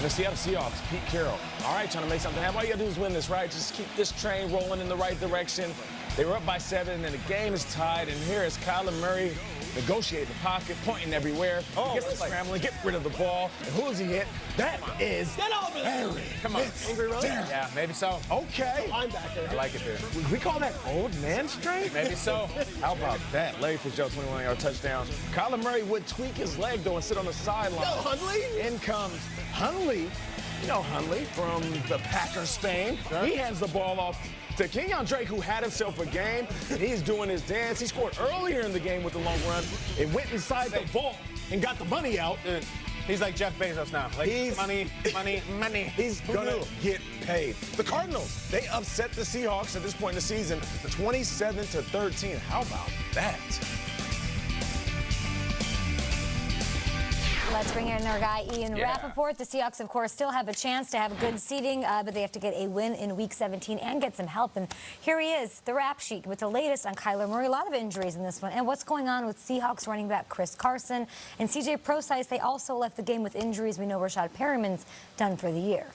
the Seattle Seahawks, Pete Carroll. All right, trying to make something happen. All you got to do is win this, right? Just keep this train rolling in the right direction. They were up by 7, and the game is tied. And here is Kyler Murray negotiating the pocket, pointing everywhere. He gets to scrambling, get rid of the ball. And who does he hit? That is Murray. Come on. Angry Rose? Yeah, maybe so. Okay. Linebacker. I like it, dude. Would we call that old man strength? Maybe so. How about that? Larry Fitzgerald, 21-yard touchdown. Kyler Murray would tweak his leg, though, and sit on the sideline. No, Hundley? In comes Hundley. You know Hundley from the Packers Spain. Sure. He hands the ball off to Kenyon Drake, who had himself a game, and he's doing his dance. He scored earlier in the game with the long run. It went inside the vault and got the money out. Dude, he's like Jeff Bezos now. Like, He's money. He's gonna get paid. The Cardinals, they upset the Seahawks at this point in the season, 27-13. How about that? Let's bring in our guy, Ian Rappaport. The Seahawks, of course, still have a chance to have good seeding, but they have to get a win in Week 17 and get some help. And here he is, the rap sheet, with the latest on Kyler Murray. A lot of injuries in this one. And what's going on with Seahawks running back Chris Carson and C.J. Prosise. They also left the game with injuries. We know Rashad Perriman's done for the year.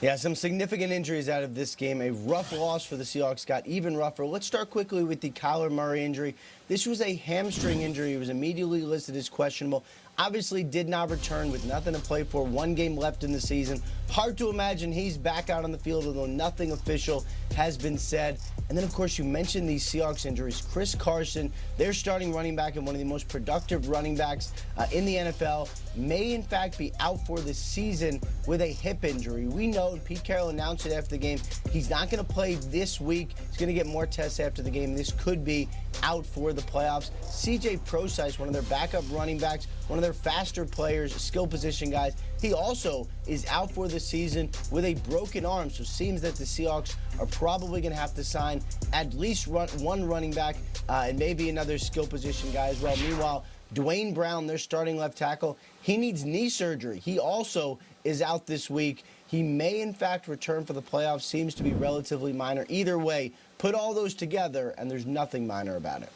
Yeah, some significant injuries out of this game. A rough loss for the Seahawks, got even rougher. Let's start quickly with the Kyler Murray injury. This was a hamstring injury. It was immediately listed as questionable. Obviously did not return with nothing to play for. 1 game left in the season. Hard to imagine he's back out on the field, although nothing official has been said. And then, of course, you mentioned these Seahawks injuries. Chris Carson, their starting running back and one of the most productive running backs in the NFL, may in fact be out for the season with a hip injury. We know Pete Carroll announced it after the game. He's not going to play this week. He's going to get more tests after the game. This could be out for the playoffs. C.J. Prosise, one of their backup running backs, one of their faster players, skill position guys, he also is out for the season with a broken arm. So it seems that the Seahawks are probably going to have to sign at least one running back and maybe another skill position guy as well. Meanwhile, Dwayne Brown, their starting left tackle, he needs knee surgery. He also is out this week. He may, in fact, return for the playoffs. Seems to be relatively minor. Either way, put all those together, and there's nothing minor about it.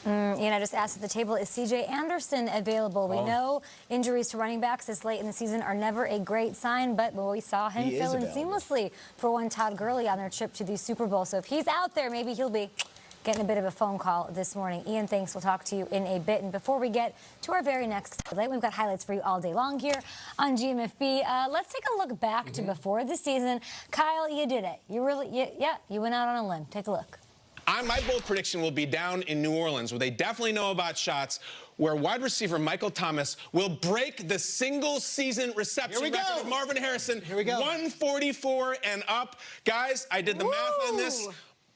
Ian, I just asked at the table, is C.J. Anderson available? We know injuries to running backs this late in the season are never a great sign, but we saw him fill in seamlessly for one Todd Gurley on their trip to the Super Bowl. So if he's out there, maybe he'll be getting a bit of a phone call this morning. Ian, thanks. We'll talk to you in a bit. And before we get to our very next highlight, we've got highlights for you all day long here on GMFB. Let's take a look back to before the season. Kyle, you did it. You really, you went out on a limb. Take a look. My bold prediction will be down in New Orleans, where they definitely know about shots, where wide receiver Michael Thomas will break the single-season reception record of Marvin Harrison. Here we go. 144 and up. Guys, I did the math on this.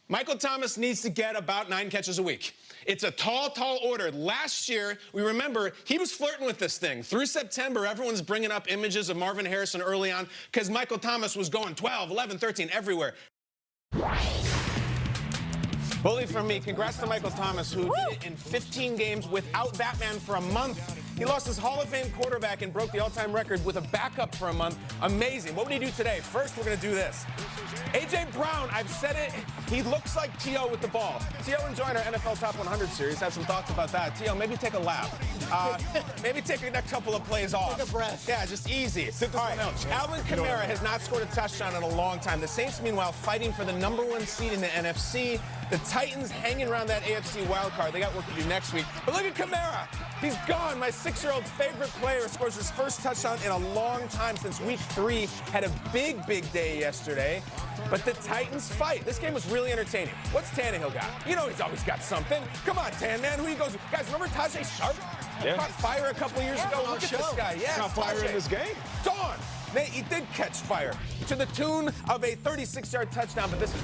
Michael Thomas needs to get about 9 catches a week. It's a tall, tall order. Last year, we remember, he was flirting with this thing. Through September, everyone's bringing up images of Marvin Harrison early on because Michael Thomas was going 12, 11, 13, everywhere. Bully from me. Congrats to Michael Thomas, who did it in 15 games without Batman for a month. He lost his Hall of Fame quarterback and broke the all-time record with a backup for a month. Amazing. What would he do today? First, we're going to do this. A.J. Brown, I've said it, he looks like T.O. with the ball. T.O. enjoying our NFL Top 100 series. Have some thoughts about that. T.O., maybe take a lap. Maybe take a couple of plays off. Take a breath. Yeah, just easy. All right, Alvin Kamara has not scored a touchdown in a long time. The Saints, meanwhile, fighting for the #1 seed in the NFC. The Titans hanging around that AFC wild card. They got work to do next week. But look at Kamara. He's gone. My 6-year-old's favorite player scores his first touchdown in a long time since week 3. Had a big, big day yesterday. But the Titans fight. This game was really entertaining. What's Tannehill got? You know he's always got something. Come on, Tan, man. Who he goes? Guys, remember Tajay Sharp? Yeah. Caught fire a couple years ago. Look at this guy. Yeah, Caught fire in this game. Dawn. He did catch fire to the tune of a 36-yard touchdown, but this is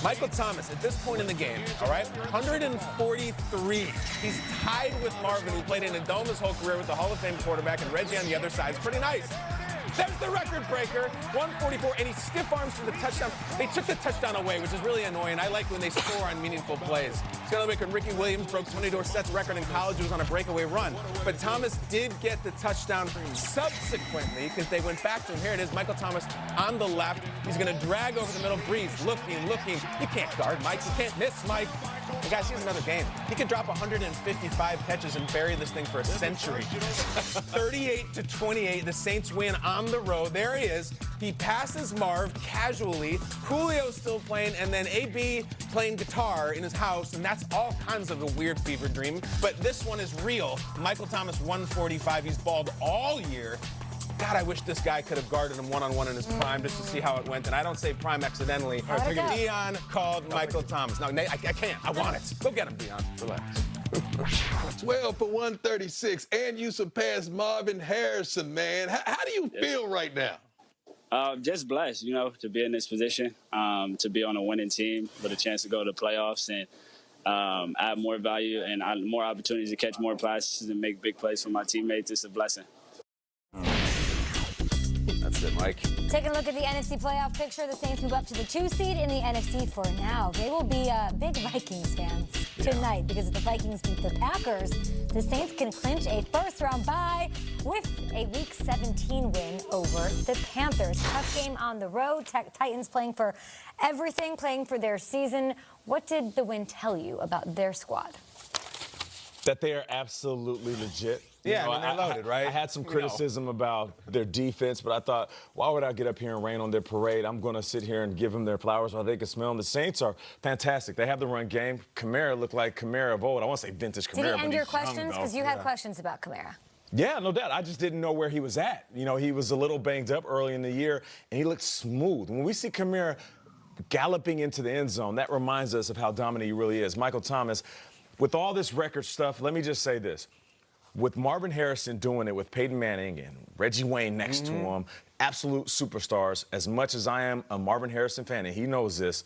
Michael Thomas at this point in the game, all right? 143. He's tied with Marvin, who played in a dome his whole career with the Hall of Fame quarterback, and Reggie on the other side. It's pretty nice. There's the record breaker, 144, and he stiff arms for the touchdown. They took the touchdown away, which is really annoying. I like when they score on meaningful plays. It's going to make when Ricky Williams broke Tony Dorsett's record in college. It was on a breakaway run. But Thomas did get the touchdown subsequently because they went back to him. Here it is, Michael Thomas on the left. He's going to drag over the middle. Brees looking. You can't guard Mike. You can't miss Mike. And guys, here's another game. He could drop 155 catches and bury this thing for a century. 38-28, the Saints win on the road. There he is. He passes Marv casually. Julio's still playing, and then AB playing guitar in his house, and that's all kinds of a weird fever dream. But this one is real. Michael Thomas, 145. He's balled all year. God, I wish this guy could have guarded him one-on-one in his prime just to see how it went. And I don't say prime accidentally. Deion called Michael Thomas. No, I can't. I want it. Go get him, Deion. Relax. 12 for 136, and you surpassed Marvin Harrison, man. How do you feel right now? Just blessed, you know, to be in this position, to be on a winning team with a chance to go to the playoffs and add more value and more opportunities to catch more passes and make big plays for my teammates. It's a blessing. That's it, Mike. Taking a look at the NFC playoff picture, the Saints move up to the 2 seed in the NFC for now. They will be big Vikings fans tonight because if the Vikings beat the Packers, the Saints can clinch a first-round bye with a Week 17 win over the Panthers. Tough game on the road. Titans playing for everything, playing for their season. What did the win tell you about their squad? That they are absolutely legit. Yeah, I mean, they're loaded, right? I had some criticism about their defense, but I thought, why would I get up here and rain on their parade? I'm going to sit here and give them their flowers while they can smell them. The Saints are fantastic. They have the run game. Kamara looked like Kamara of old. I want to say vintage Kamara. Did he end your questions? Because you had questions about Kamara. Yeah, no doubt. I just didn't know where he was at. You know, he was a little banged up early in the year, and he looked smooth. When we see Kamara galloping into the end zone, that reminds us of how dominant he really is. Michael Thomas, with all this record stuff, let me just say this. With Marvin Harrison doing it with Peyton Manning and Reggie Wayne next to him, absolute superstars, as much as I am a Marvin Harrison fan, and he knows this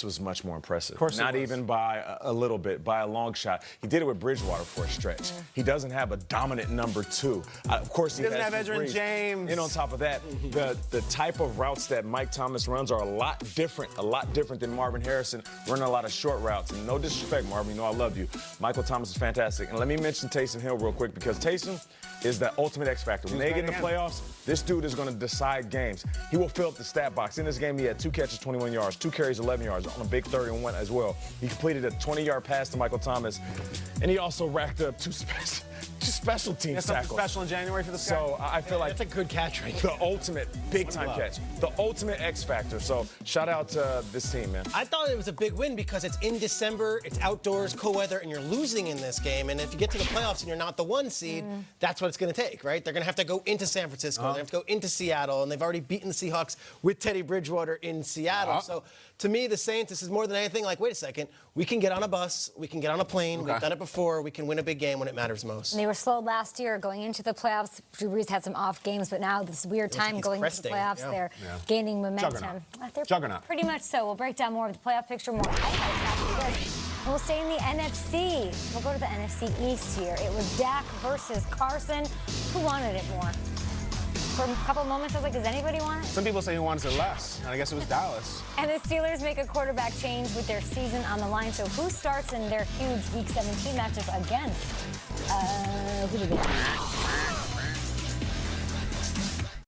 was much more impressive. Of course Not even by a little bit, by a long shot. He did it with Bridgewater for a stretch. He doesn't have a dominant number two. Of course, he doesn't have Edgerrin Brees. James. And on top of that, the type of routes that Mike Thomas runs are a lot different than Marvin Harrison, running a lot of short routes. And no disrespect, Marvin, you know I love you. Michael Thomas is fantastic. And let me mention Taysom Hill real quick, because Taysom is the ultimate X factor. When they get in the playoffs, this dude is going to decide games. He will fill up the stat box. In this game, he had 2 catches, 21 yards, 2 carries, 11 yards, on a big 30-and-1 as well. He completed a 20-yard pass to Michael Thomas, and he also racked up 2 special teams tackles. Special in January for this guy. So I feel like that's a good catch right there. The ultimate big-time catch. The ultimate X factor. So shout out to this team, man. I thought it was a big win because it's in December, it's outdoors, cold weather, and you're losing in this game. And if you get to the playoffs and you're not the 1 seed, that's what it's going to take, right? They're going to have to go into San Francisco. They have to go into Seattle, and they've already beaten the Seahawks with Teddy Bridgewater in Seattle. So to me, the Saints, this is more than anything like, wait a second, we can get on a bus, we can get on a plane, we've done it before, we can win a big game when it matters most. And they were slow last year going into the playoffs. Drew Brees had some off games, but now this weird time going into the playoffs, they're gaining momentum. Juggernaut. Pretty much so. We'll break down more of the playoff picture, more highlights after this. And we'll stay in the NFC. We'll go to the NFC East here. It was Dak versus Carson. Who wanted it more? For a couple of moments, I was like, does anybody want it? Some people say he wants it less, and I guess it was Dallas. And the Steelers make a quarterback change with their season on the line. So who starts in their huge Week 17 matchup against? Who do they have?